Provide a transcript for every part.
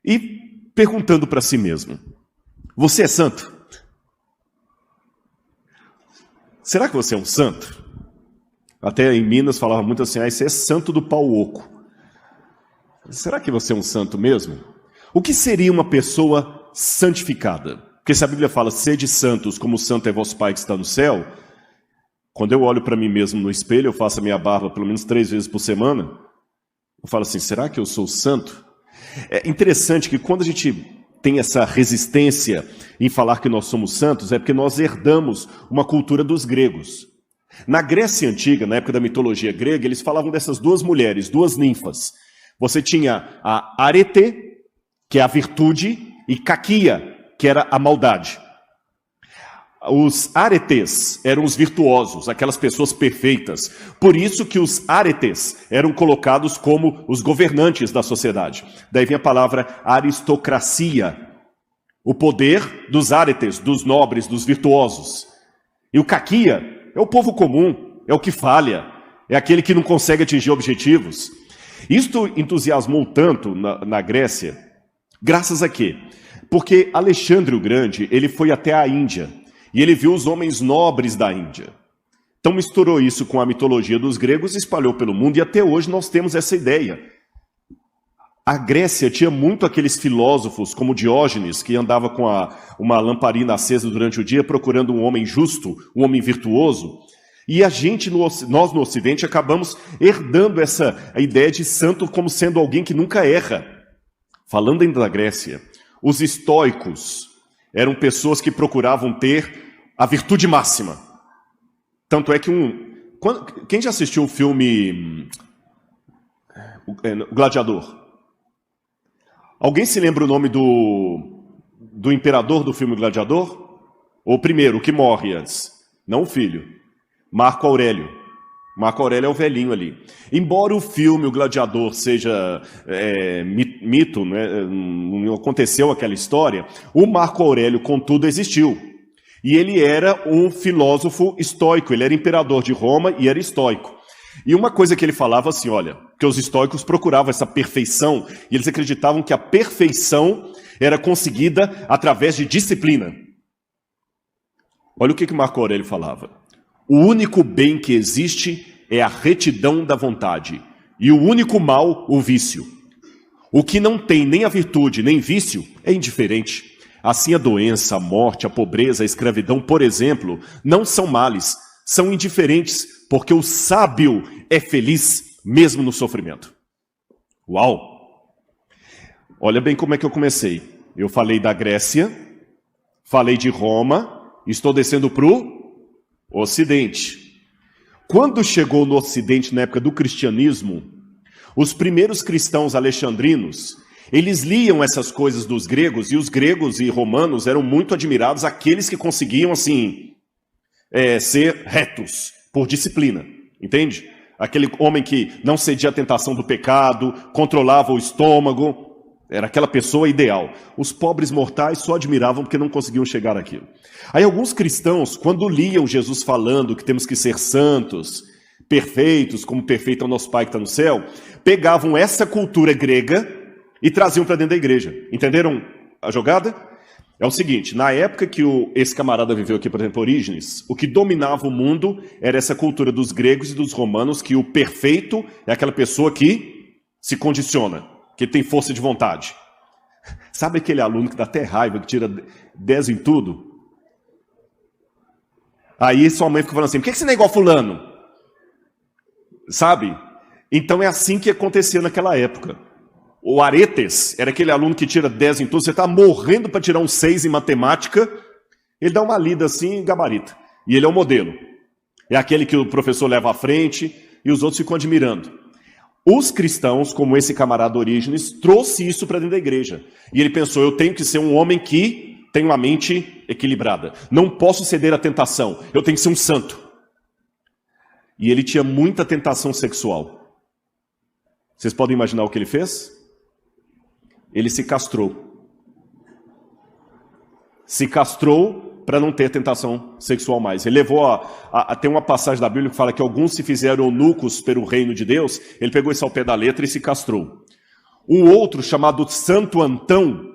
e perguntando para si mesmo: você é santo? Será que você é um santo? Até em Minas falava muito assim: você é santo do pau oco. Será que você é um santo mesmo? O que seria uma pessoa santificada? Porque se a Bíblia fala: sede santos como o santo é vosso Pai que está no céu, quando eu olho para mim mesmo no espelho, eu faço a minha barba pelo menos 3 vezes por semana, eu falo assim: será que eu sou santo? É interessante que quando a gente tem essa resistência em falar que nós somos santos, é porque nós herdamos uma cultura dos gregos. Na Grécia Antiga, na época da mitologia grega, eles falavam dessas 2 mulheres, 2 ninfas. Você tinha a Arete, que é a virtude, e Caquia, que era a maldade. Os aretes eram os virtuosos, aquelas pessoas perfeitas. Por isso que os aretes eram colocados como os governantes da sociedade. Daí vem a palavra aristocracia. O poder dos aretes, dos nobres, dos virtuosos. E o caquia é o povo comum, é o que falha, é aquele que não consegue atingir objetivos. Isto entusiasmou tanto na Grécia, graças a quê? Porque Alexandre o Grande, ele foi até a Índia. E ele viu os homens nobres da Índia. Então misturou isso com a mitologia dos gregos e espalhou pelo mundo. E até hoje nós temos essa ideia. A Grécia tinha muito aqueles filósofos, como Diógenes, que andava com uma lamparina acesa durante o dia, procurando um homem justo, um homem virtuoso. E nós no Ocidente, acabamos herdando a ideia de santo como sendo alguém que nunca erra. Falando ainda da Grécia, os estoicos eram pessoas que procuravam ter a virtude máxima. Tanto é que quem já assistiu o filme O Gladiador? Alguém se lembra o nome do imperador do filme Gladiador? Ou primeiro, o que morre antes? Não o filho. Marco Aurélio. Marco Aurélio é o velhinho ali. Embora o filme O Gladiador seja mito, né, não aconteceu aquela história, o Marco Aurélio, contudo, existiu. E ele era um filósofo estoico, ele era imperador de Roma e era estoico. E uma coisa que ele falava assim, olha, que os estoicos procuravam essa perfeição, e eles acreditavam que a perfeição era conseguida através de disciplina. Olha o que Marco Aurélio falava. O único bem que existe é a retidão da vontade, e o único mal, o vício. O que não tem nem a virtude, nem vício, é indiferente. Assim a doença, a morte, a pobreza, a escravidão, por exemplo, não são males, são indiferentes, porque o sábio é feliz mesmo no sofrimento. Uau! Olha bem como é que eu comecei. Eu falei da Grécia, falei de Roma, estou descendo para o Ocidente. Quando chegou no Ocidente, na época do cristianismo, os primeiros cristãos alexandrinos, eles liam essas coisas dos gregos, e os gregos e romanos eram muito admirados, aqueles que conseguiam, assim, ser retos, por disciplina, entende? Aquele homem que não cedia à tentação do pecado, controlava o estômago, era aquela pessoa ideal. Os pobres mortais só admiravam porque não conseguiam chegar àquilo. Aí alguns cristãos, quando liam Jesus falando que temos que ser santos, perfeitos, como perfeito é o nosso Pai que está no céu, pegavam essa cultura grega e traziam para dentro da igreja. Entenderam a jogada? É o seguinte, na época que esse camarada viveu aqui, por exemplo, Orígenes, o que dominava o mundo era essa cultura dos gregos e dos romanos, que o perfeito é aquela pessoa que se condiciona, que tem força de vontade. Sabe aquele aluno que dá até raiva, que tira 10 em tudo? Aí sua mãe fica falando assim, por que você não é igual fulano? Sabe? Então é assim que acontecia naquela época. O aretes era aquele aluno que tira 10 em tudo, você está morrendo para tirar um 6 em matemática, ele dá uma lida assim e gabarita. E ele é o modelo. É aquele que o professor leva à frente e os outros ficam admirando. Os cristãos, como esse camarada Orígenes, trouxe isso para dentro da igreja. E ele pensou, eu tenho que ser um homem que tem uma mente equilibrada. Não posso ceder à tentação, eu tenho que ser um santo. E ele tinha muita tentação sexual. Vocês podem imaginar o que ele fez? Ele se castrou. Se castrou para não ter tentação sexual mais. Ele levou tem uma passagem da Bíblia que fala que alguns se fizeram eunucos pelo reino de Deus. Ele pegou isso ao pé da letra e se castrou. Um outro chamado Santo Antão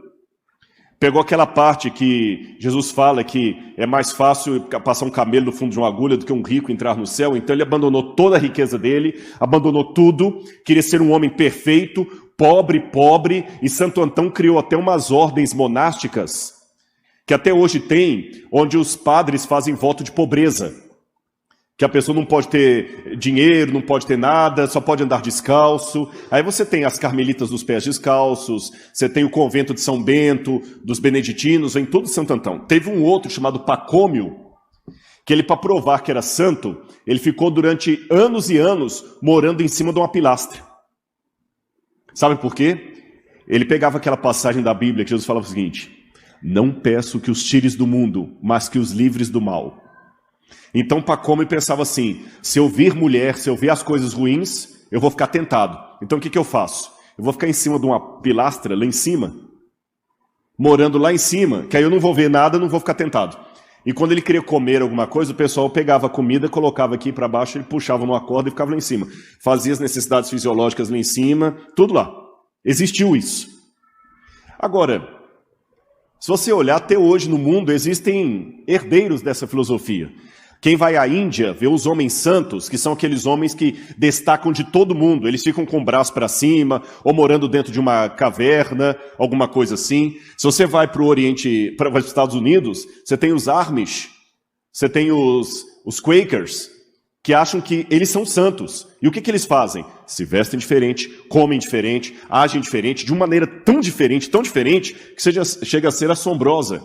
pegou aquela parte que Jesus fala que é mais fácil passar um camelo no fundo de uma agulha do que um rico entrar no céu. Então ele abandonou toda a riqueza dele, abandonou tudo, queria ser um homem perfeito, pobre, e Santo Antão criou até umas ordens monásticas, que até hoje tem, onde os padres fazem voto de pobreza. Que a pessoa não pode ter dinheiro, não pode ter nada, só pode andar descalço. Aí você tem as carmelitas dos pés descalços, você tem o convento de São Bento, dos beneditinos, vem tudo Santo Antão. Teve um outro chamado Pacômio, que ele, para provar que era santo, ele ficou durante anos e anos morando em cima de uma pilastra. Sabe por quê? Ele pegava aquela passagem da Bíblia que Jesus falava o seguinte: não peço que os tires do mundo, mas que os livres do mal. Então Pacômio pensava assim: se eu vir mulher, se eu ver as coisas ruins, eu vou ficar tentado. Então o que eu faço? Eu vou ficar em cima de uma pilastra, lá em cima, morando lá em cima, que aí eu não vou ver nada, não vou ficar tentado. E quando ele queria comer alguma coisa, o pessoal pegava a comida, colocava aqui para baixo, ele puxava numa corda e ficava lá em cima. Fazia as necessidades fisiológicas lá em cima, tudo lá. Existiu isso. Agora, se você olhar, até hoje no mundo existem herdeiros dessa filosofia. Quem vai à Índia vê os homens santos, que são aqueles homens que destacam de todo mundo. Eles ficam com o braço para cima, ou morando dentro de uma caverna, alguma coisa assim. Se você vai para o Oriente, para os Estados Unidos, você tem os Amish, você tem os Quakers, que acham que eles são santos. E o que eles fazem? Se vestem diferente, comem diferente, agem diferente, de uma maneira tão diferente, que chega a ser assombrosa.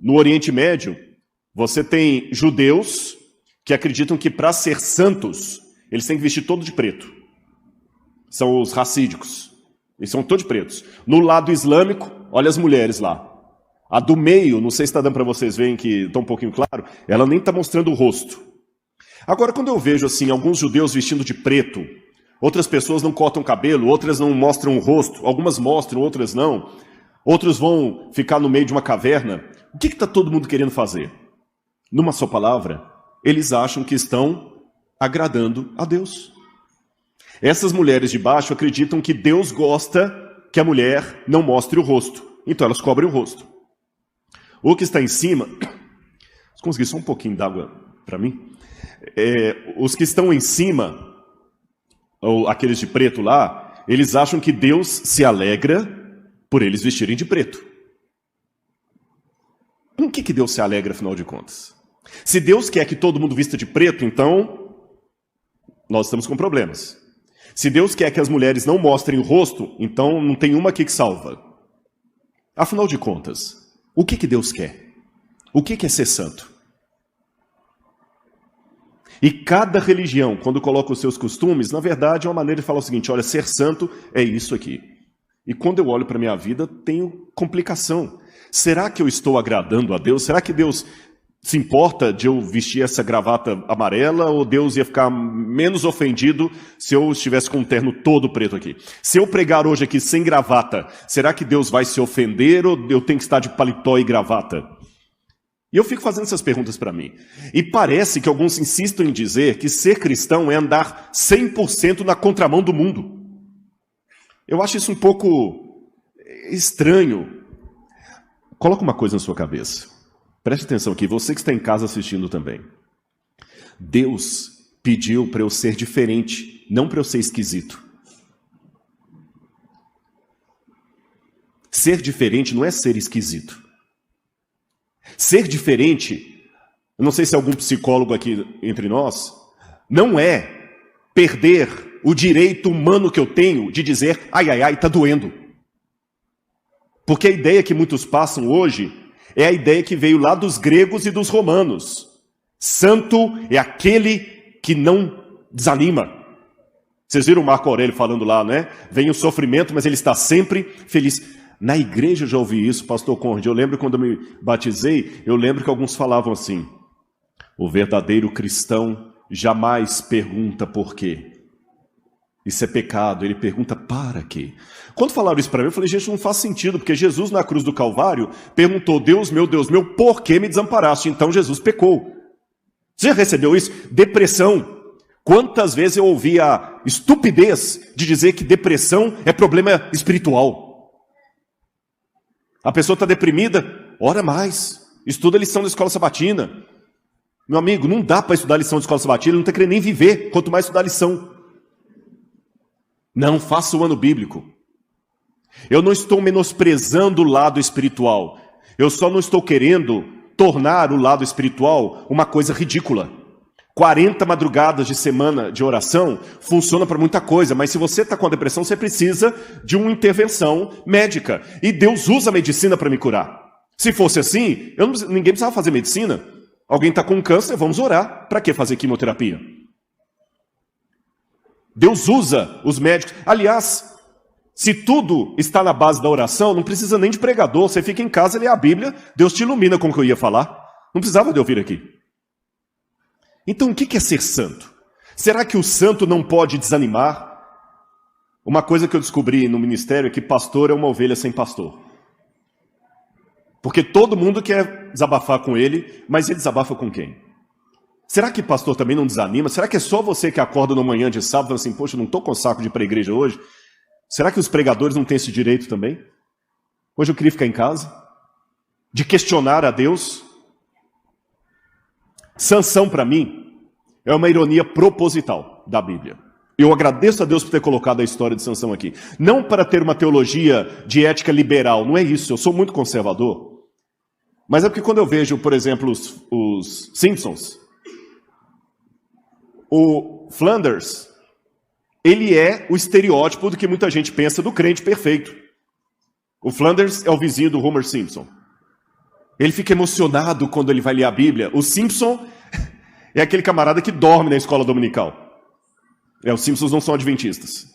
No Oriente Médio, você tem judeus que acreditam que para ser santos, eles têm que vestir todo de preto. São os racídicos. Eles são todos pretos. No lado islâmico, olha as mulheres lá. A do meio, não sei se está dando para vocês verem que está um pouquinho claro, ela nem está mostrando o rosto. Agora, quando eu vejo assim alguns judeus vestindo de preto, outras pessoas não cortam cabelo, outras não mostram o rosto, algumas mostram, outras não, outros vão ficar no meio de uma caverna, o que está todo mundo querendo fazer? Numa só palavra, eles acham que estão agradando a Deus. Essas mulheres de baixo acreditam que Deus gosta que a mulher não mostre o rosto, então elas cobrem o rosto. O que está em cima, consegui só um pouquinho d'água para mim? Os que estão em cima, ou aqueles de preto lá, eles acham que Deus se alegra por eles vestirem de preto. Com o que Deus se alegra, afinal de contas? Se Deus quer que todo mundo vista de preto, então nós estamos com problemas. Se Deus quer que as mulheres não mostrem o rosto, então não tem uma aqui que salva. Afinal de contas, o que Deus quer? O que é ser santo? E cada religião, quando coloca os seus costumes, na verdade é uma maneira de falar o seguinte: olha, ser santo é isso aqui. E quando eu olho para a minha vida, tenho complicação. Será que eu estou agradando a Deus? Será que Deus se importa de eu vestir essa gravata amarela, ou Deus ia ficar menos ofendido se eu estivesse com um terno todo preto aqui? Se eu pregar hoje aqui sem gravata, será que Deus vai se ofender, ou eu tenho que estar de paletó e gravata? E eu fico fazendo essas perguntas para mim. E parece que alguns insistem em dizer que ser cristão é andar 100% na contramão do mundo. Eu acho isso um pouco estranho. Coloca uma coisa na sua cabeça. Preste atenção aqui, você que está em casa assistindo também. Deus pediu para eu ser diferente, não para eu ser esquisito. Ser diferente não é ser esquisito. Ser diferente, eu não sei se é algum psicólogo aqui entre nós, não é perder o direito humano que eu tenho de dizer, ai, tá doendo. Porque a ideia que muitos passam hoje é a ideia que veio lá dos gregos e dos romanos. Santo é aquele que não desanima. Vocês viram o Marco Aurélio falando lá, né? Vem o sofrimento, mas ele está sempre feliz. Na igreja eu já ouvi isso, pastor Conrad. Eu lembro quando eu me batizei, eu lembro que alguns falavam assim: o verdadeiro cristão jamais pergunta por quê. Isso é pecado. Ele pergunta para quê. Quando falaram isso para mim, eu falei, gente, não faz sentido, porque Jesus na cruz do Calvário perguntou, Deus meu, por que me desamparaste? Então Jesus pecou. Você já recebeu isso? Depressão. Quantas vezes eu ouvi a estupidez de dizer que depressão é problema espiritual? A pessoa está deprimida, ora mais, estuda a lição da escola sabatina. Meu amigo, não dá para estudar a lição da escola sabatina, não está querendo nem viver, quanto mais estudar a lição. Não, faça o ano bíblico. Eu não estou menosprezando o lado espiritual. Eu só não estou querendo tornar o lado espiritual uma coisa ridícula. 40 madrugadas de semana de oração funciona para muita coisa, mas se você está com a depressão, você precisa de uma intervenção médica. E Deus usa a medicina para me curar. Se fosse assim, ninguém precisava fazer medicina. Alguém está com câncer, vamos orar. Para que fazer quimioterapia? Deus usa os médicos. Aliás, se tudo está na base da oração, não precisa nem de pregador. Você fica em casa, lê a Bíblia, Deus te ilumina com o que eu ia falar. Não precisava de ouvir aqui. Então, o que é ser santo? Será que o santo não pode desanimar? Uma coisa que eu descobri no ministério é que pastor é uma ovelha sem pastor. Porque todo mundo quer desabafar com ele, mas ele desabafa com quem? Será que pastor também não desanima? Será que é só você que acorda na manhã de sábado e fala assim, poxa, eu não estou com saco de ir para a igreja hoje? Será que os pregadores não têm esse direito também? Hoje eu queria ficar em casa? De questionar a Deus? Sansão, para mim, é uma ironia proposital da Bíblia. Eu agradeço a Deus por ter colocado a história de Sansão aqui. Não para ter uma teologia de ética liberal, não é isso, eu sou muito conservador. Mas é porque quando eu vejo, por exemplo, os Simpsons, o Flanders, ele é o estereótipo do que muita gente pensa do crente perfeito. O Flanders é o vizinho do Homer Simpson. Ele fica emocionado quando ele vai ler a Bíblia. O Simpson é aquele camarada que dorme na escola dominical. Os Simpsons não são adventistas.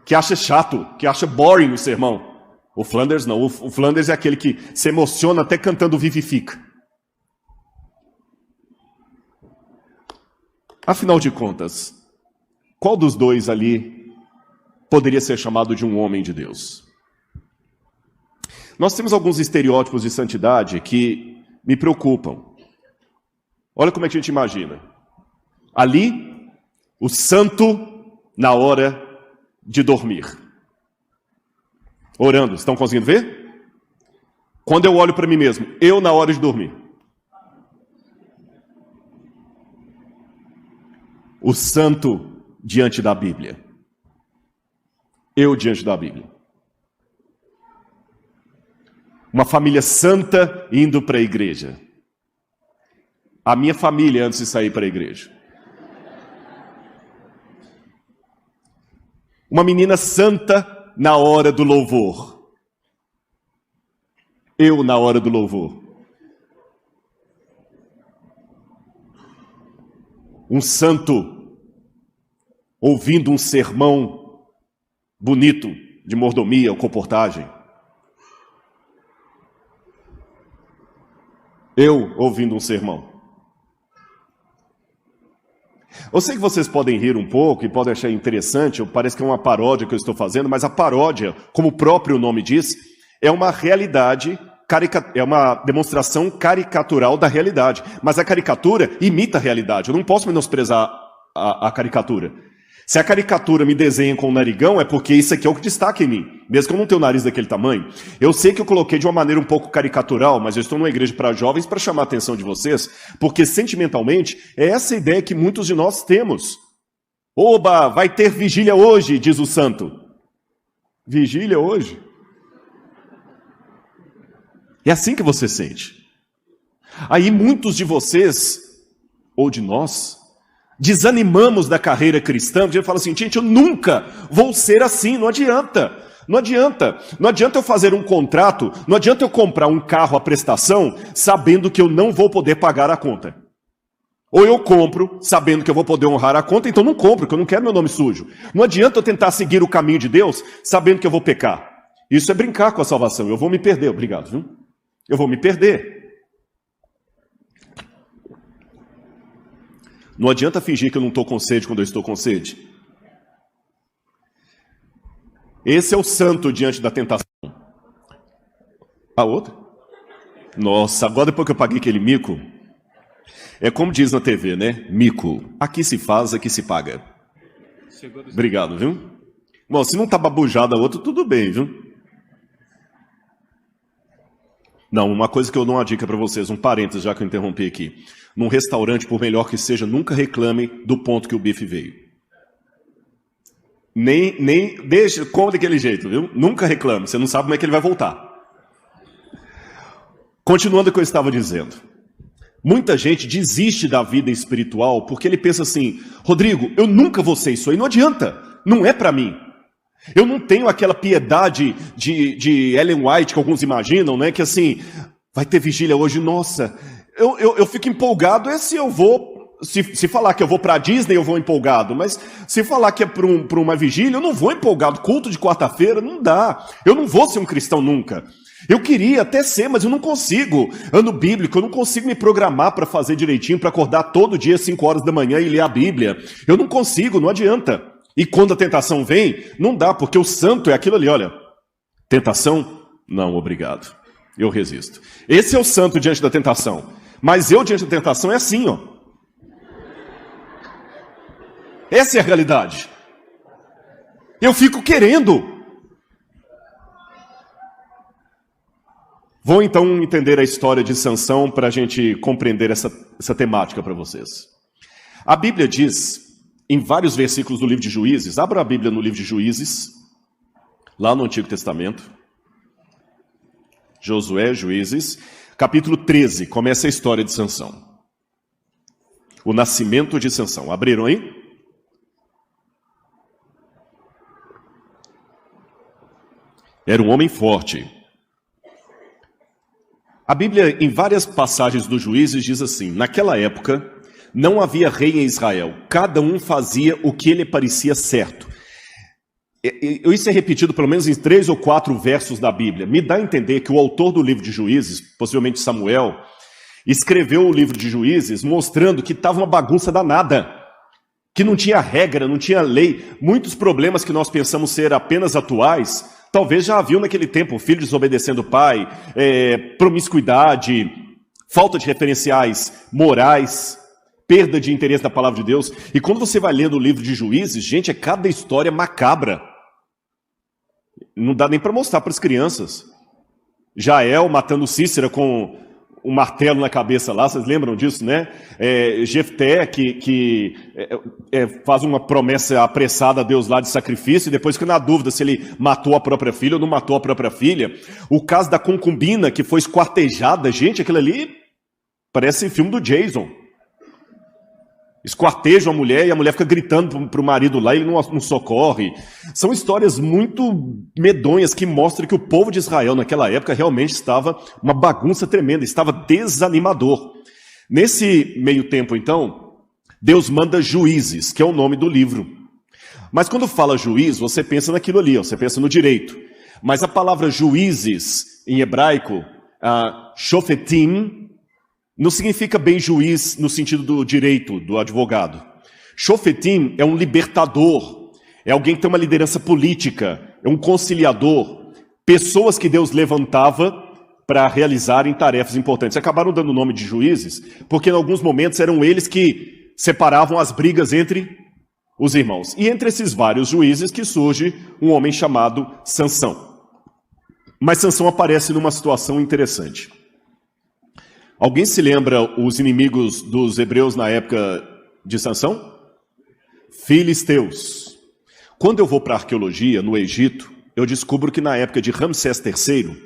Que acha chato, que acha boring o sermão. O Flanders não. O Flanders é aquele que se emociona até cantando Vivifica. Afinal de contas, qual dos dois ali poderia ser chamado de um homem de Deus? Nós temos alguns estereótipos de santidade que me preocupam. Olha como é que a gente imagina. Ali, o santo na hora de dormir. Orando, estão conseguindo ver? Quando eu olho para mim mesmo, eu na hora de dormir. O santo diante da Bíblia. Eu diante da Bíblia. Uma família santa indo para a igreja. A minha família antes de sair para a igreja. Uma menina santa na hora do louvor. Eu na hora do louvor. Um santo ouvindo um sermão bonito de mordomia ou comportagem. Eu ouvindo um sermão. Eu sei que vocês podem rir um pouco e podem achar interessante, parece que é uma paródia que eu estou fazendo, mas a paródia, como o próprio nome diz, é uma realidade, é uma demonstração caricatural da realidade. Mas a caricatura imita a realidade, eu não posso menosprezar a caricatura. Se a caricatura me desenha com o narigão, é porque isso aqui é o que destaca em mim. Mesmo que eu não tenha o nariz daquele tamanho. Eu sei que eu coloquei de uma maneira um pouco caricatural, mas eu estou numa igreja para jovens para chamar a atenção de vocês, porque sentimentalmente é essa ideia que muitos de nós temos. Oba, vai ter vigília hoje, diz o santo. Vigília hoje? É assim que você sente. Aí muitos de vocês, ou de nós, desanimamos da carreira cristã, porque a gente fala assim, gente, eu nunca vou ser assim, não adianta. Não adianta eu fazer um contrato, não adianta eu comprar um carro à prestação, sabendo que eu não vou poder pagar a conta. Ou eu compro, sabendo que eu vou poder honrar a conta, então não compro, porque eu não quero meu nome sujo. Não adianta eu tentar seguir o caminho de Deus, sabendo que eu vou pecar. Isso é brincar com a salvação, eu vou me perder, obrigado, viu? Eu vou me perder. Não adianta fingir que eu não estou com sede quando eu estou com sede. Esse é o santo diante da tentação. A outra? Nossa, agora depois que eu paguei aquele mico, É como diz na TV, né? Mico, aqui se faz, aqui se paga. Obrigado, viu? Bom, se não tá babujada a outra, tudo bem, viu? Não, uma coisa que eu dou uma dica para vocês, um parênteses, já que eu interrompi aqui. Num restaurante, por melhor que seja, nunca reclame do ponto que o bife veio. Nem deixa, come daquele jeito, viu? Nunca reclame, você não sabe como é que ele vai voltar. Continuando o que eu estava dizendo. Muita gente desiste da vida espiritual porque ele pensa assim, Rodrigo, eu nunca vou ser isso aí, não adianta, não é para mim. Eu não tenho aquela piedade de Ellen White que alguns imaginam, né? Que assim, vai ter vigília hoje, nossa, eu fico empolgado se eu vou, se falar que eu vou para a Disney eu vou empolgado, mas se falar que é para uma vigília, eu não vou empolgado, culto de quarta-feira, não dá, eu não vou ser um cristão nunca. Eu queria até ser, mas eu não consigo. Ano bíblico, eu não consigo me programar para fazer direitinho, para acordar todo dia às 5 horas da manhã e ler a Bíblia. Eu não consigo, não adianta. E quando a tentação vem, não dá, porque o santo é aquilo ali, olha. Tentação? Não, obrigado. Eu resisto. Esse é o santo diante da tentação. Mas eu diante da tentação é assim, ó. Essa é a realidade. Eu fico querendo. Vou então entender a história de Sansão para a gente compreender essa temática para vocês. A Bíblia diz, em vários versículos do livro de Juízes, abra a Bíblia no livro de Juízes, lá no Antigo Testamento, Josué, Juízes, capítulo 13, começa a história de Sansão. O nascimento de Sansão. Abriram aí? Era um homem forte. A Bíblia, em várias passagens dos Juízes, diz assim, naquela época, não havia rei em Israel, cada um fazia o que lhe parecia certo. Isso é repetido pelo menos em 3 ou 4 versos da Bíblia. Me dá a entender que o autor do livro de Juízes, possivelmente Samuel, escreveu o livro de Juízes mostrando que estava uma bagunça danada, que não tinha regra, não tinha lei. Muitos problemas que nós pensamos ser apenas atuais, talvez já haviam naquele tempo, o filho desobedecendo o pai, promiscuidade, falta de referenciais morais, perda de interesse da palavra de Deus. E quando você vai lendo o livro de Juízes, gente, é cada história macabra. Não dá nem para mostrar para as crianças. Jael matando Cícera com um martelo na cabeça lá, vocês lembram disso, né? Jefté, que faz uma promessa apressada a Deus lá de sacrifício, e depois fica na dúvida se ele matou a própria filha ou não matou a própria filha. O caso da concubina, que foi esquartejada, gente, aquilo ali parece filme do Jason. Esquarteja a mulher e a mulher fica gritando para o marido lá e ele não socorre. São histórias muito medonhas que mostram que o povo de Israel naquela época realmente estava uma bagunça tremenda, estava desanimador. Nesse meio tempo, então, Deus manda Juízes, que é o nome do livro. Mas quando fala juiz, você pensa naquilo ali, ó, você pensa no direito. Mas a palavra juízes, em hebraico, shofetim, não significa bem juiz no sentido do direito, do advogado. Shofetim é um libertador, é alguém que tem uma liderança política, é um conciliador, pessoas que Deus levantava para realizarem tarefas importantes. Acabaram dando o nome de juízes, porque em alguns momentos eram eles que separavam as brigas entre os irmãos. E entre esses vários juízes que surge um homem chamado Sansão. Mas Sansão aparece numa situação interessante. Alguém se lembra os inimigos dos hebreus na época de Sansão? Filisteus. Quando eu vou para a arqueologia, no Egito, eu descubro que na época de Ramsés III,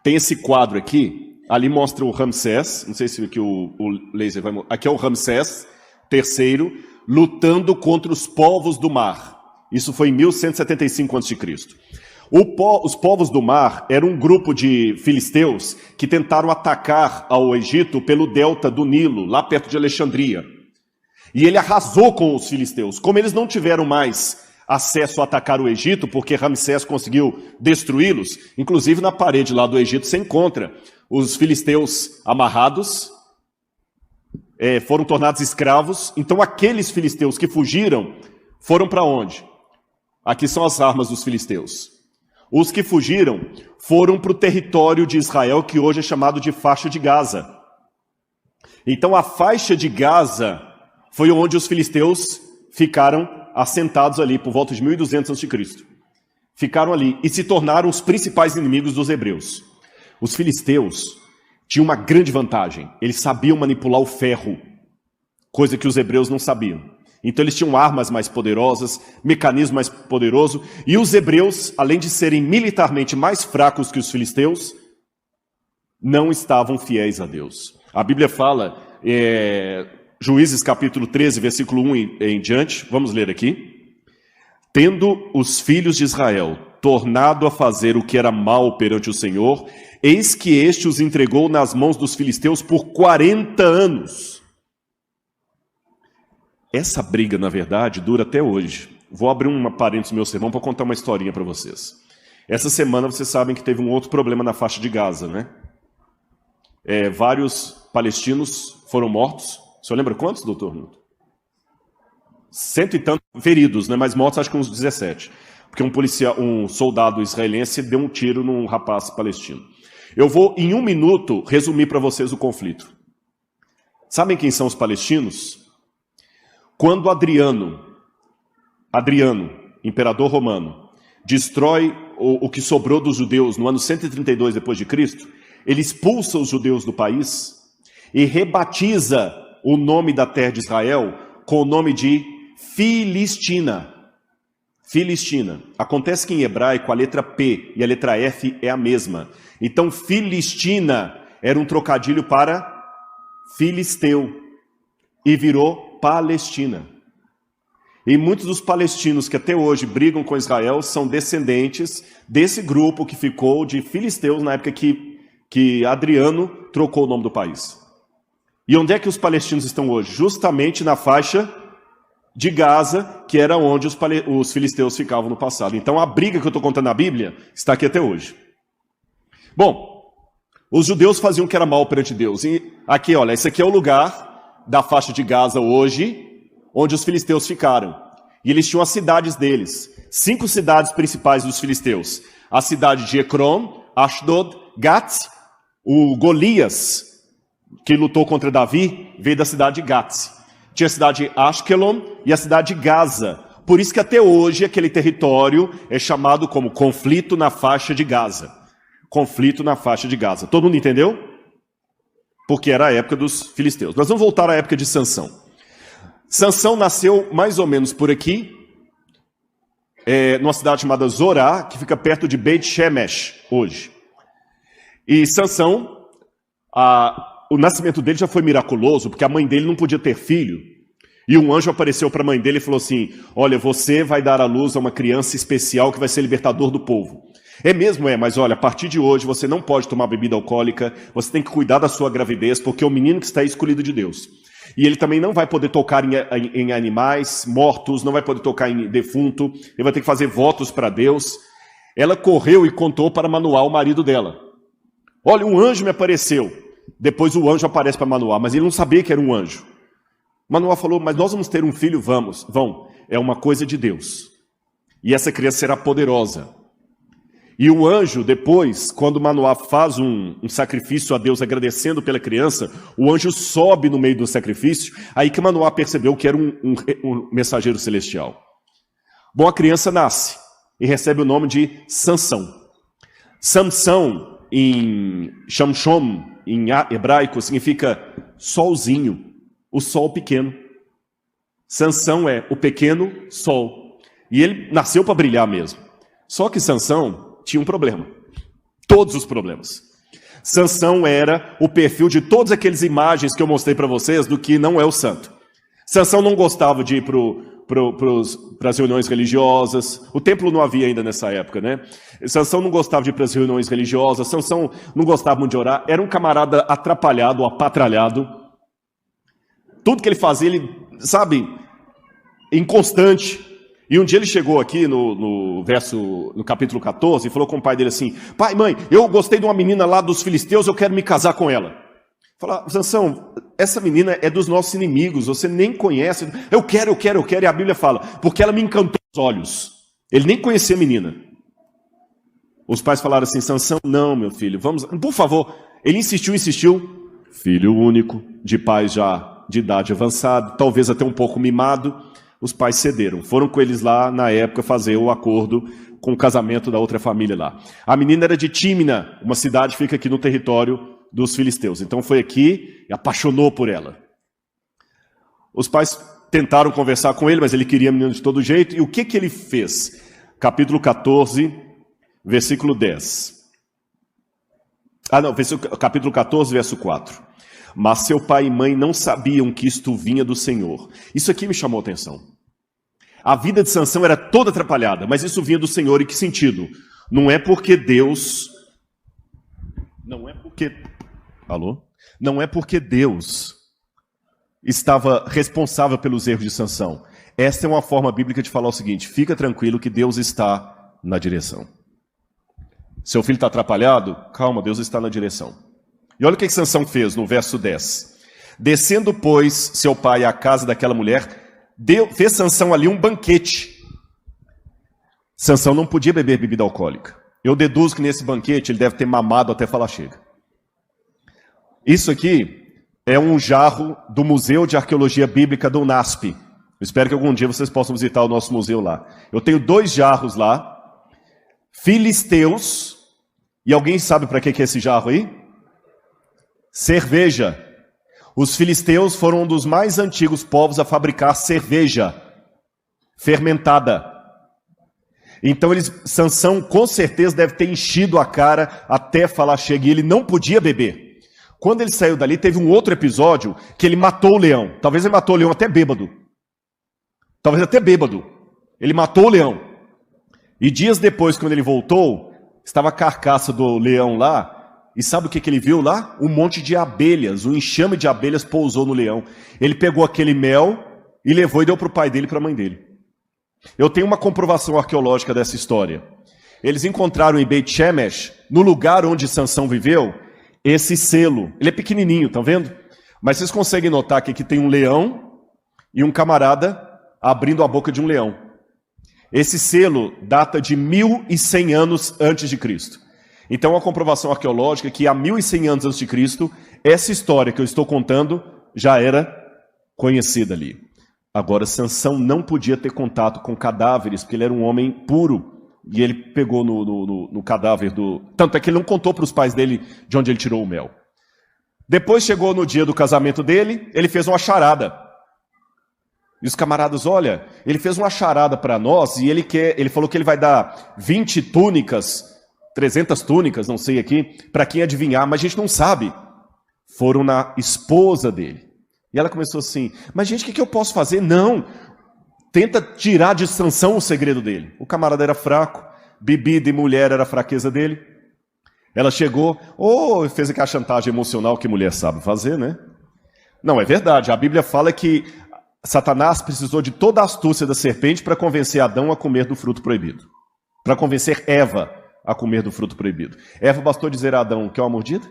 tem esse quadro aqui, ali mostra o Ramsés, não sei se aqui o laser vai mostrar, aqui é o Ramsés III, lutando contra os povos do mar. Isso foi em 1175 a.C. Os povos do mar eram um grupo de filisteus que tentaram atacar ao Egito pelo delta do Nilo, lá perto de Alexandria. E ele arrasou com os filisteus. Como eles não tiveram mais acesso a atacar o Egito, porque Ramsés conseguiu destruí-los, inclusive na parede lá do Egito você encontra os filisteus amarrados, foram tornados escravos. Então aqueles filisteus que fugiram foram para onde? Aqui são as armas dos filisteus. Os que fugiram foram para o território de Israel, que hoje é chamado de faixa de Gaza. Então a faixa de Gaza foi onde os filisteus ficaram assentados ali por volta de 1200 a.C. Ficaram ali e se tornaram os principais inimigos dos hebreus. Os filisteus tinham uma grande vantagem. Eles sabiam manipular o ferro, coisa que os hebreus não sabiam. Então eles tinham armas mais poderosas, mecanismo mais poderoso, e os hebreus, além de serem militarmente mais fracos que os filisteus, não estavam fiéis a Deus. A Bíblia fala, Juízes capítulo 13, versículo 1 em diante, vamos ler aqui. Tendo os filhos de Israel tornado a fazer o que era mal perante o Senhor, eis que este os entregou nas mãos dos filisteus por 40 anos. Essa briga, na verdade, dura até hoje. Vou abrir uma parênteses no meu sermão para contar uma historinha para vocês. Essa semana vocês sabem que teve um outro problema na faixa de Gaza, né? Vários palestinos foram mortos. O senhor lembra quantos, doutor Newton? 100 e tantos feridos, né? Mas mortos acho que uns 17. Porque um soldado israelense deu um tiro num rapaz palestino. Eu vou, em 1 minuto, resumir para vocês o conflito. Sabem quem são os palestinos? Quando Adriano, imperador romano, destrói o que sobrou dos judeus no ano 132 depois de Cristo, ele expulsa os judeus do país e rebatiza o nome da terra de Israel com o nome de Filistina. Filistina. Acontece que em hebraico a letra P e a letra F é a mesma. Então Filistina era um trocadilho para filisteu e virou Palestina. E muitos dos palestinos que até hoje brigam com Israel são descendentes desse grupo que ficou de filisteus na época que Adriano trocou o nome do país. E onde é que os palestinos estão hoje? Justamente na faixa de Gaza, que era onde os filisteus ficavam no passado. Então a briga que eu estou contando na Bíblia está aqui até hoje. Bom, os judeus faziam o que era mal perante Deus. E aqui, olha, esse aqui é o lugar da faixa de Gaza hoje, onde os filisteus ficaram. E eles tinham as cidades deles. 5 cidades principais dos filisteus. A cidade de Ecrom, Ashdod, Gat. O Golias, que lutou contra Davi, veio da cidade de Gat. Tinha a cidade de Ashkelon e a cidade de Gaza. Por isso que até hoje aquele território é chamado como conflito na faixa de Gaza. Conflito na faixa de Gaza. Todo mundo entendeu? Porque era a época dos filisteus. Nós vamos voltar à época de Sansão. Sansão nasceu mais ou menos por aqui, numa cidade chamada Zorá, que fica perto de Beit Shemesh, hoje. E Sansão, o nascimento dele já foi miraculoso, porque a mãe dele não podia ter filho. E um anjo apareceu para a mãe dele e falou assim, olha, você vai dar à luz a uma criança especial que vai ser libertador do povo. É mesmo, mas olha, a partir de hoje você não pode tomar bebida alcoólica, você tem que cuidar da sua gravidez, porque é o menino que está escolhido de Deus. E ele também não vai poder tocar em animais mortos, não vai poder tocar em defunto, ele vai ter que fazer votos para Deus. Ela correu e contou para Manoá, o marido dela. Olha, um anjo me apareceu. Depois o anjo aparece para Manoá, mas ele não sabia que era um anjo. Manoá falou, mas nós vamos ter um filho, vão. É uma coisa de Deus. E essa criança será poderosa. E o anjo, depois, quando Manoá faz um sacrifício a Deus agradecendo pela criança, o anjo sobe no meio do sacrifício, aí que Manoá percebeu que era um mensageiro celestial. Bom, a criança nasce e recebe o nome de Sansão. Samsão, em Shamshom, em hebraico, significa solzinho, o sol pequeno. Sansão é o pequeno sol. E ele nasceu para brilhar mesmo. Só que Sansão tinha um problema. Todos os problemas. Sansão era o perfil de todas aquelas imagens que eu mostrei para vocês do que não é o santo. Sansão não gostava de ir para as reuniões religiosas. O templo não havia ainda nessa época, né? Sansão não gostava de ir para as reuniões religiosas. Sansão não gostava muito de orar. Era um camarada atrapalhado, apatralhado. Tudo que ele fazia, ele, sabe, inconstante. E um dia ele chegou aqui no capítulo 14 e falou com o pai dele assim, pai, mãe, eu gostei de uma menina lá dos filisteus, eu quero me casar com ela. Fala, Sansão, essa menina é dos nossos inimigos, você nem conhece. Eu quero, e a Bíblia fala, porque ela me encantou os olhos. Ele nem conhecia a menina. Os pais falaram assim, Sansão, não, meu filho, vamos, por favor. Ele insistiu, filho único, de pai já de idade avançada, talvez até um pouco mimado. Os pais cederam. Foram com eles lá, na época, fazer o acordo com o casamento da outra família lá. A menina era de Tímina, uma cidade que fica aqui no território dos filisteus. Então foi aqui e apaixonou por ela. Os pais tentaram conversar com ele, mas ele queria a menina de todo jeito. E o que ele fez? Capítulo 14, versículo 10. Capítulo 14, verso 4. Mas seu pai e mãe não sabiam que isto vinha do Senhor. Isso aqui me chamou a atenção. A vida de Sansão era toda atrapalhada, mas isso vinha do Senhor. Em que sentido? Não é porque Deus... Não é porque Deus estava responsável pelos erros de Sansão. Esta é uma forma bíblica de falar o seguinte: fica tranquilo que Deus está na direção. Seu filho está atrapalhado? Calma, Deus está na direção. E olha o que Sansão fez no verso 10. Descendo, pois, seu pai à casa daquela mulher, fez Sansão ali um banquete. Sansão não podia beber bebida alcoólica. Eu deduzo que nesse banquete ele deve ter mamado até falar chega. Isso aqui é um jarro do Museu de Arqueologia Bíblica do UNASP. Eu espero que algum dia vocês possam visitar o nosso museu lá. Eu tenho 2 jarros lá, filisteus, e alguém sabe para que é esse jarro aí? Cerveja. Os filisteus foram um dos mais antigos povos a fabricar cerveja fermentada. Então Sansão com certeza deve ter enchido a cara até falar chega, e ele não podia beber. Quando ele saiu dali, teve um outro episódio que ele matou o leão. Talvez ele matou o leão até bêbado. Ele matou o leão. E dias depois, quando ele voltou, estava a carcaça do leão lá. E sabe o que ele viu lá? Um monte de abelhas, um enxame de abelhas pousou no leão. Ele pegou aquele mel e levou e deu para o pai dele e para a mãe dele. Eu tenho uma comprovação arqueológica dessa história. Eles encontraram em Beit Shemesh, no lugar onde Sansão viveu, esse selo. Ele é pequenininho, estão vendo? Mas vocês conseguem notar que aqui tem um leão e um camarada abrindo a boca de um leão. Esse selo data de 1100 anos antes de Cristo. Então, a comprovação arqueológica é que há 1100 anos antes de Cristo, essa história que eu estou contando já era conhecida ali. Agora, Sansão não podia ter contato com cadáveres, porque ele era um homem puro. E ele pegou no cadáver do... Tanto é que ele não contou para os pais dele de onde ele tirou o mel. Depois chegou no dia do casamento dele, ele fez uma charada. E os camaradas, olha, ele fez uma charada para nós e ele falou que ele vai dar 20 túnicas... 300 túnicas, não sei aqui, para quem adivinhar, mas a gente não sabe. Foram na esposa dele. E ela começou assim, mas gente, o que eu posso fazer? Não, tenta tirar de Sansão o segredo dele. O camarada era fraco, bebida e mulher era a fraqueza dele. Ela chegou, fez aquela chantagem emocional que mulher sabe fazer, né? Não, é verdade, a Bíblia fala que Satanás precisou de toda a astúcia da serpente para convencer Adão a comer do fruto proibido. Para convencer Eva a comer do fruto proibido. Eva bastou dizer a Adão que é uma mordida?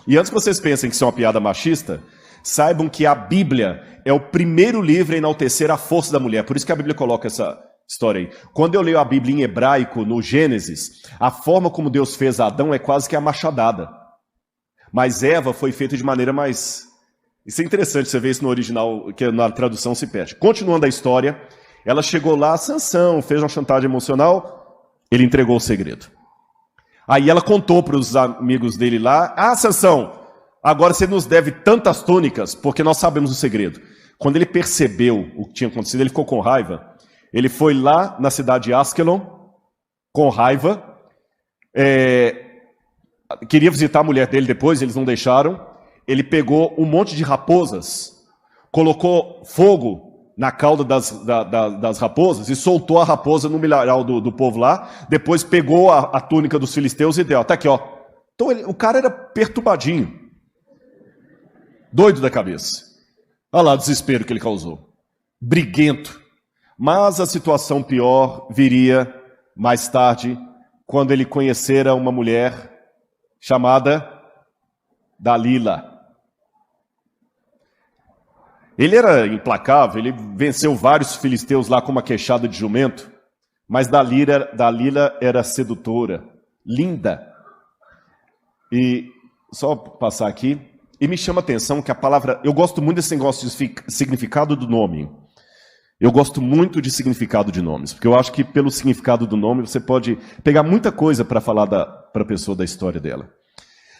E antes que vocês pensem que isso é uma piada machista, saibam que a Bíblia é o primeiro livro a enaltecer a força da mulher. Por isso que a Bíblia coloca essa história aí. Quando eu leio a Bíblia em hebraico, no Gênesis, a forma como Deus fez Adão é quase que a machadada. Mas Eva foi feita de maneira mais... Isso é interessante, você vê isso no original, que na tradução se perde. Continuando a história, ela chegou lá, Sansão, fez uma chantagem emocional... Ele entregou o segredo. Aí ela contou para os amigos dele lá, Sansão, agora você nos deve tantas túnicas, porque nós sabemos o segredo. Quando ele percebeu o que tinha acontecido, ele ficou com raiva. Ele foi lá na cidade de Askelon, com raiva, queria visitar a mulher dele depois, eles não deixaram. Ele pegou um monte de raposas, colocou fogo na cauda das raposas e soltou a raposa no milharal do povo lá. Depois pegou a túnica dos filisteus e deu. Tá aqui, ó. Então, o cara era perturbadinho. Doido da cabeça. Olha lá o desespero que ele causou. Briguento. Mas a situação pior viria mais tarde, quando ele conhecera uma mulher chamada Dalila. Ele era implacável, ele venceu vários filisteus lá com uma queixada de jumento, mas Dalila era sedutora, linda. E só passar aqui, e me chama a atenção que a palavra, eu gosto muito desse negócio de significado do nome. Eu gosto muito de significado de nomes, porque eu acho que pelo significado do nome você pode pegar muita coisa para falar para a pessoa da história dela.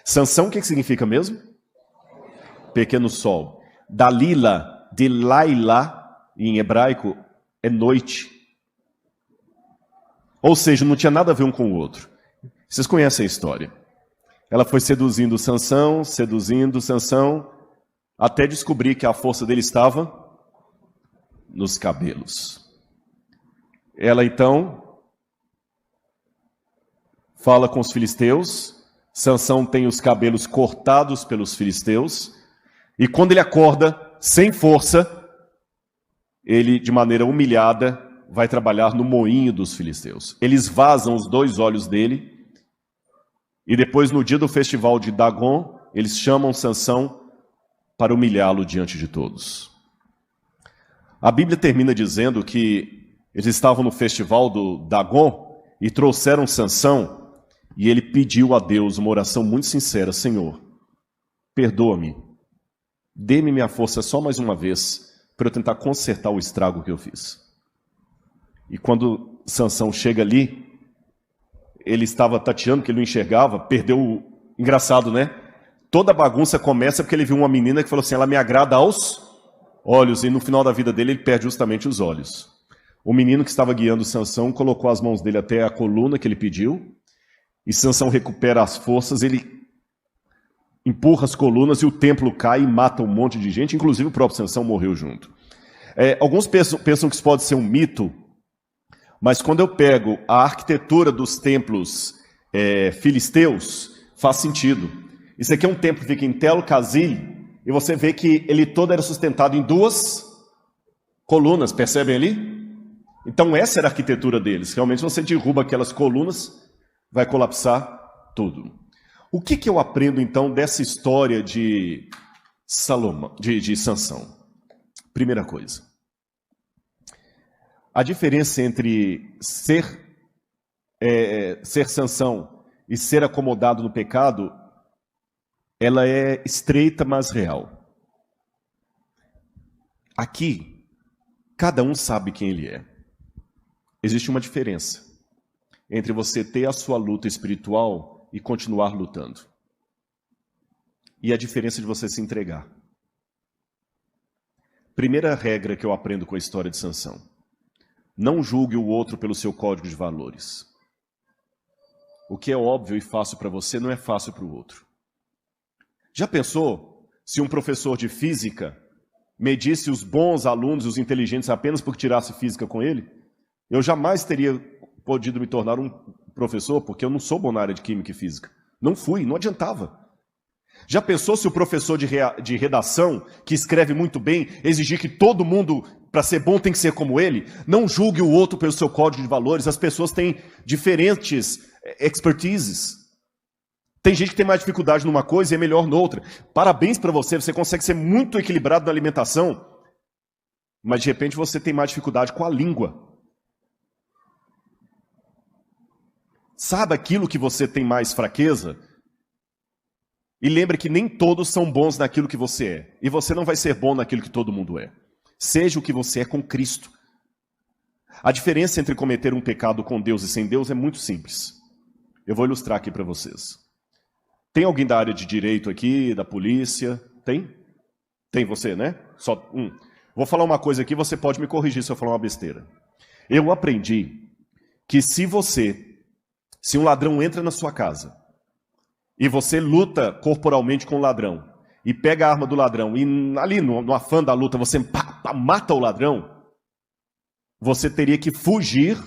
Sansão, o que significa mesmo? Pequeno sol. Dalila, de Laila, em hebraico, é noite. Ou seja, não tinha nada a ver um com o outro. Vocês conhecem a história. Ela foi seduzindo Sansão, até descobrir que a força dele estava nos cabelos. Ela então fala com os filisteus. Sansão tem os cabelos cortados pelos filisteus. E quando ele acorda, sem força, ele, de maneira humilhada, vai trabalhar no moinho dos filisteus. Eles vazam os 2 olhos dele. E depois, no dia do festival de Dagon, eles chamam Sansão para humilhá-lo diante de todos. A Bíblia termina dizendo que eles estavam no festival do Dagon e trouxeram Sansão, e ele pediu a Deus uma oração muito sincera: Senhor, perdoa-me, dê-me minha força só mais uma vez para eu tentar consertar o estrago que eu fiz. E quando Sansão chega ali, ele estava tateando, que ele não enxergava, perdeu. Engraçado, né? Toda a bagunça começa porque ele viu uma menina que falou assim: ela me agrada aos olhos, e no final da vida dele ele perde justamente os olhos. O menino que estava guiando Sansão colocou as mãos dele até a coluna que ele pediu, e Sansão recupera as forças, ele empurra as colunas e o templo cai e mata um monte de gente, inclusive o próprio Sansão morreu junto. Alguns pensam que isso pode ser um mito, mas quando eu pego a arquitetura dos templos filisteus, faz sentido. Isso aqui é um templo que fica em Tel Kazil, e você vê que ele todo era sustentado em 2 colunas, percebem ali? Então essa era a arquitetura deles. Realmente, se você derruba aquelas colunas, vai colapsar tudo. O que eu aprendo então dessa história de Sansão? Primeira coisa. A diferença entre ser Sansão e ser acomodado no pecado, ela é estreita, mas real. Aqui, cada um sabe quem ele é. Existe uma diferença entre você ter a sua luta espiritual e continuar lutando. E a diferença de você se entregar. Primeira regra que eu aprendo com a história de Sansão: não julgue o outro pelo seu código de valores. O que é óbvio e fácil para você não é fácil para o outro. Já pensou se um professor de física medisse os bons alunos e os inteligentes apenas porque tirasse física com ele? Eu jamais teria podido me tornar um professor, porque eu não sou bom na área de química e física. Não fui, não adiantava. Já pensou se o professor de redação, que escreve muito bem, exigir que todo mundo, para ser bom, tem que ser como ele? Não julgue o outro pelo seu código de valores. As pessoas têm diferentes expertises. Tem gente que tem mais dificuldade numa coisa e é melhor noutra. Parabéns para você, você consegue ser muito equilibrado na alimentação, mas de repente você tem mais dificuldade com a língua. Sabe aquilo que você tem mais fraqueza? E lembre que nem todos são bons naquilo que você é. E você não vai ser bom naquilo que todo mundo é. Seja o que você é com Cristo. A diferença entre cometer um pecado com Deus e sem Deus é muito simples. Eu vou ilustrar aqui para vocês. Tem alguém da área de direito aqui, da polícia? Tem? Tem você, né? Só um. Vou falar uma coisa aqui, você pode me corrigir se eu falar uma besteira. Eu aprendi que se um ladrão entra na sua casa e você luta corporalmente com o ladrão e pega a arma do ladrão e ali no afã da luta você mata o ladrão, você teria que fugir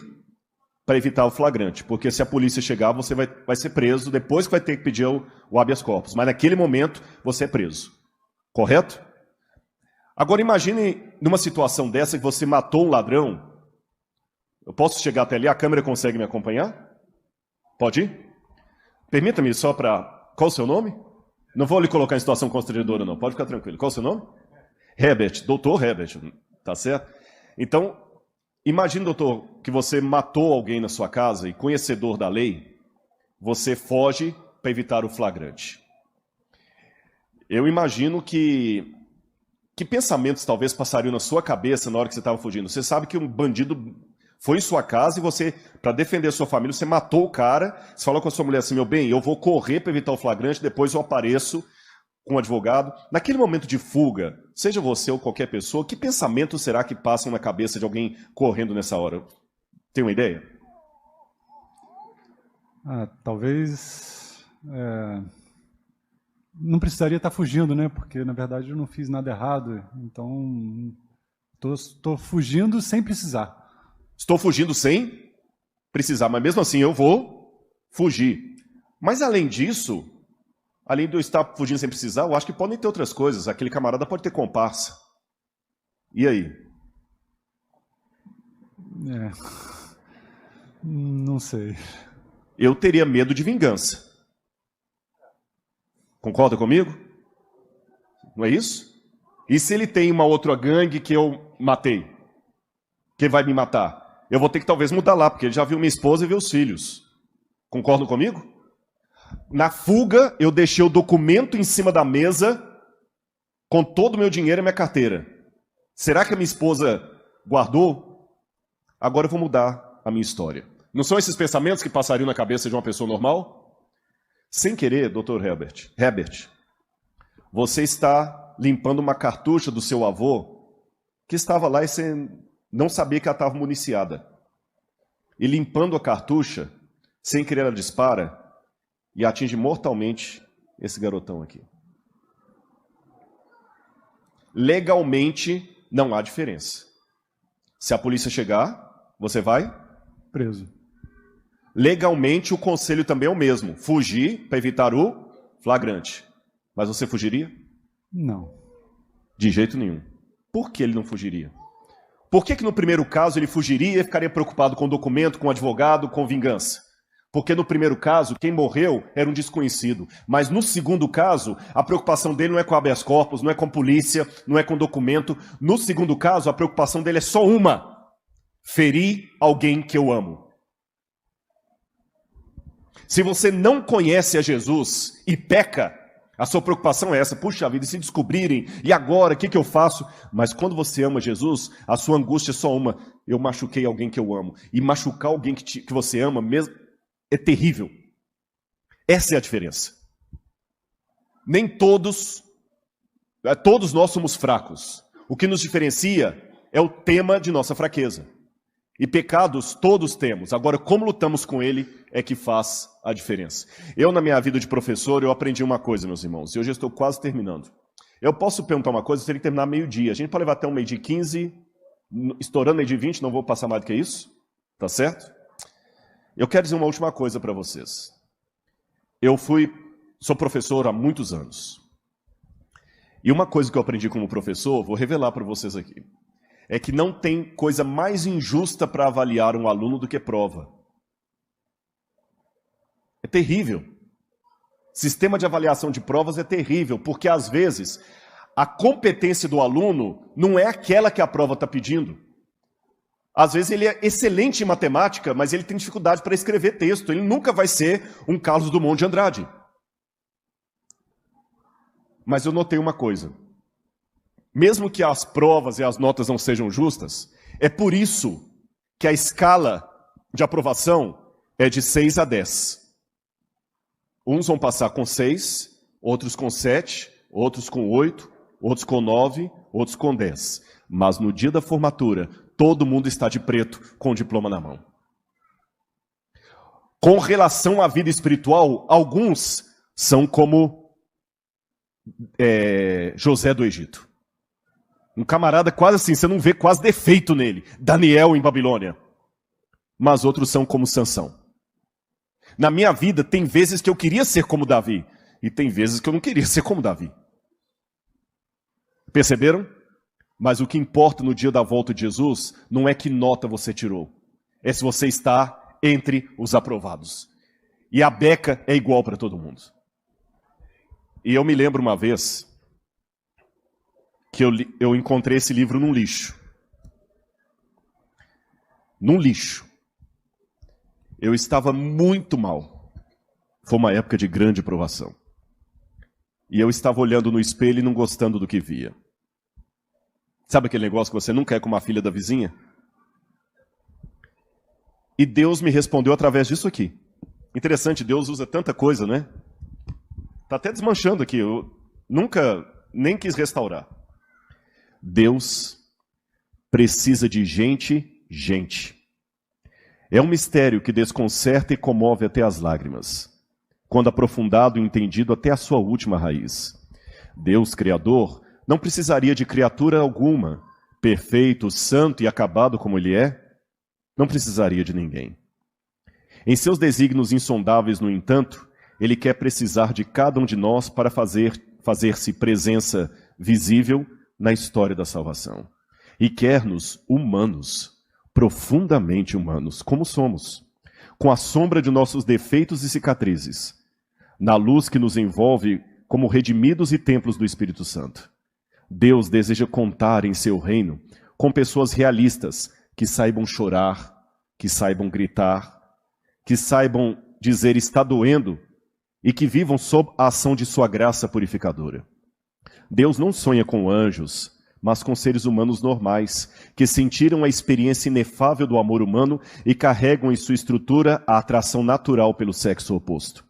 para evitar o flagrante, porque se a polícia chegar, você vai ser preso, depois que vai ter que pedir o habeas corpus, mas naquele momento você é preso, correto? Agora imagine numa situação dessa que você matou um ladrão. Eu posso chegar até ali, a câmera consegue me acompanhar? Pode ir? Permita-me só para... Qual o seu nome? Não vou lhe colocar em situação constrangedora não, pode ficar tranquilo. Qual o seu nome? Herbert, doutor Herbert, tá certo? Então, imagine, doutor, que você matou alguém na sua casa e, conhecedor da lei, você foge para evitar o flagrante. Eu imagino que pensamentos talvez passariam na sua cabeça na hora que você estava fugindo. Você sabe que um bandido foi em sua casa e você, para defender a sua família, você matou o cara, você falou com a sua mulher assim, meu bem, eu vou correr para evitar o flagrante, depois eu apareço com um advogado. Naquele momento de fuga, seja você ou qualquer pessoa, que pensamento será que passam na cabeça de alguém correndo nessa hora? Tem uma ideia? Talvez não precisaria estar fugindo, né? Porque na verdade eu não fiz nada errado, então estou fugindo sem precisar. Estou fugindo sem precisar, mas mesmo assim eu vou fugir. Mas além disso, além de eu estar fugindo sem precisar, eu acho que podem ter outras coisas. Aquele camarada pode ter comparsa. E aí? Não sei. Eu teria medo de vingança. Concorda comigo? Não é isso? E se ele tem uma outra gangue que eu matei? Quem vai me matar? Eu vou ter que talvez mudar lá, porque ele já viu minha esposa e viu os filhos. Concordam comigo? Na fuga, eu deixei o documento em cima da mesa com todo o meu dinheiro e minha carteira. Será que a minha esposa guardou? Agora eu vou mudar a minha história. Não são esses pensamentos que passariam na cabeça de uma pessoa normal? Sem querer, Dr. Herbert, você está limpando uma cartucha do seu avô que estava lá e você não sabia que ela estava municiada. E limpando a cartucha, sem querer ela dispara e atinge mortalmente esse garotão aqui. Legalmente, não há diferença. Se a polícia chegar, você vai? Preso. Legalmente, o conselho também é o mesmo. Fugir para evitar o flagrante. Mas você fugiria? Não. De jeito nenhum. Por que ele não fugiria? Por que no primeiro caso ele fugiria e ficaria preocupado com o documento, com o advogado, com vingança? Porque no primeiro caso, quem morreu era um desconhecido. Mas no segundo caso, a preocupação dele não é com habeas corpus, não é com polícia, não é com documento. No segundo caso, a preocupação dele é só uma: ferir alguém que eu amo. Se você não conhece a Jesus e peca, a sua preocupação é essa: puxa vida, e se descobrirem, e agora, o que eu faço? Mas quando você ama Jesus, a sua angústia é só uma: eu machuquei alguém que eu amo. E machucar alguém que você ama mesmo é terrível. Essa é a diferença. Nem todos nós somos fracos. O que nos diferencia é o tema de nossa fraqueza. E pecados todos temos. Agora, como lutamos com ele é que faz a diferença. Eu, na minha vida de professor, eu aprendi uma coisa, meus irmãos, e hoje eu estou quase terminando. Eu posso perguntar uma coisa, eu teria que terminar meio-dia. A gente pode levar até um meio-dia 15, estourando meio-dia 20, não vou passar mais do que isso. Tá certo? Eu quero dizer uma última coisa para vocês. Sou professor há muitos anos. E uma coisa que eu aprendi como professor, vou revelar para vocês aqui, é que não tem coisa mais injusta para avaliar um aluno do que prova. É terrível. Sistema de avaliação de provas é terrível, porque às vezes a competência do aluno não é aquela que a prova está pedindo. Às vezes ele é excelente em matemática, mas ele tem dificuldade para escrever texto. Ele nunca vai ser um Carlos Drummond de Andrade. Mas eu notei uma coisa. Mesmo que as provas e as notas não sejam justas, é por isso que a escala de aprovação é de 6 a 10. Uns vão passar com 6, outros com 7, outros com 8, outros com 9, outros com 10. Mas no dia da formatura, todo mundo está de preto com o diploma na mão. Com relação à vida espiritual, alguns são como José do Egito. Um camarada quase assim, você não vê quase defeito nele. Daniel em Babilônia. Mas outros são como Sansão. Na minha vida, tem vezes que eu queria ser como Davi. E tem vezes que eu não queria ser como Davi. Perceberam? Mas o que importa no dia da volta de Jesus não é que nota você tirou. É se você está entre os aprovados. E a beca é igual para todo mundo. E eu me lembro uma vez que eu encontrei esse livro num lixo. Num lixo. Eu estava muito mal. Foi uma época de grande provação. e eu estava olhando no espelho e não gostando do que via. Sabe aquele negócio que você não quer com uma filha da vizinha? E Deus me respondeu através disso aqui. Interessante, Deus usa tanta coisa, né? Está até desmanchando aqui, eu nunca nem quis restaurar. Deus precisa de gente. É um mistério que desconcerta e comove até as lágrimas, quando aprofundado e entendido até a sua última raiz. Deus, Criador, não precisaria de criatura alguma, perfeito, santo e acabado como Ele é, não precisaria de ninguém. Em seus desígnios insondáveis, no entanto, Ele quer precisar de cada um de nós para fazer-se presença visível na história da salvação. E quer-nos humanos, profundamente humanos, como somos, com a sombra de nossos defeitos e cicatrizes, na luz que nos envolve como redimidos e templos do Espírito Santo. Deus deseja contar em seu reino com pessoas realistas que saibam chorar, que saibam gritar, que saibam dizer está doendo e que vivam sob a ação de sua graça purificadora. Deus não sonha com anjos, mas com seres humanos normais, que sentiram a experiência inefável do amor humano e carregam em sua estrutura a atração natural pelo sexo oposto.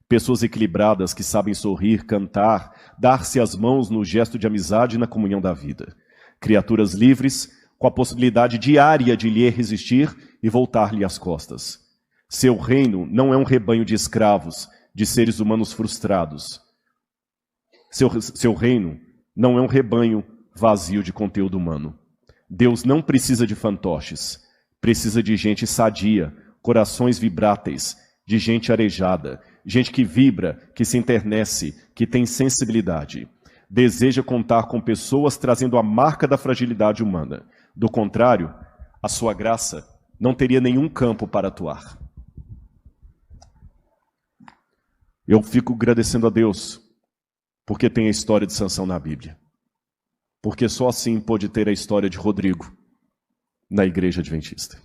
Pessoas equilibradas que sabem sorrir, cantar, dar-se as mãos no gesto de amizade e na comunhão da vida. Criaturas livres, com a possibilidade diária de lhe resistir e voltar-lhe as costas. Seu reino não é um rebanho de escravos, de seres humanos frustrados. Seu reino não é um rebanho vazio de conteúdo humano. Deus não precisa de fantoches, precisa de gente sadia, corações vibráteis, de gente arejada, gente que vibra, que se enternece, que tem sensibilidade. Deseja contar com pessoas trazendo a marca da fragilidade humana. Do contrário, a sua graça não teria nenhum campo para atuar. Eu fico agradecendo a Deus, porque tem a história de Sansão na Bíblia. Porque só assim pôde ter a história de Rodrigo na Igreja Adventista.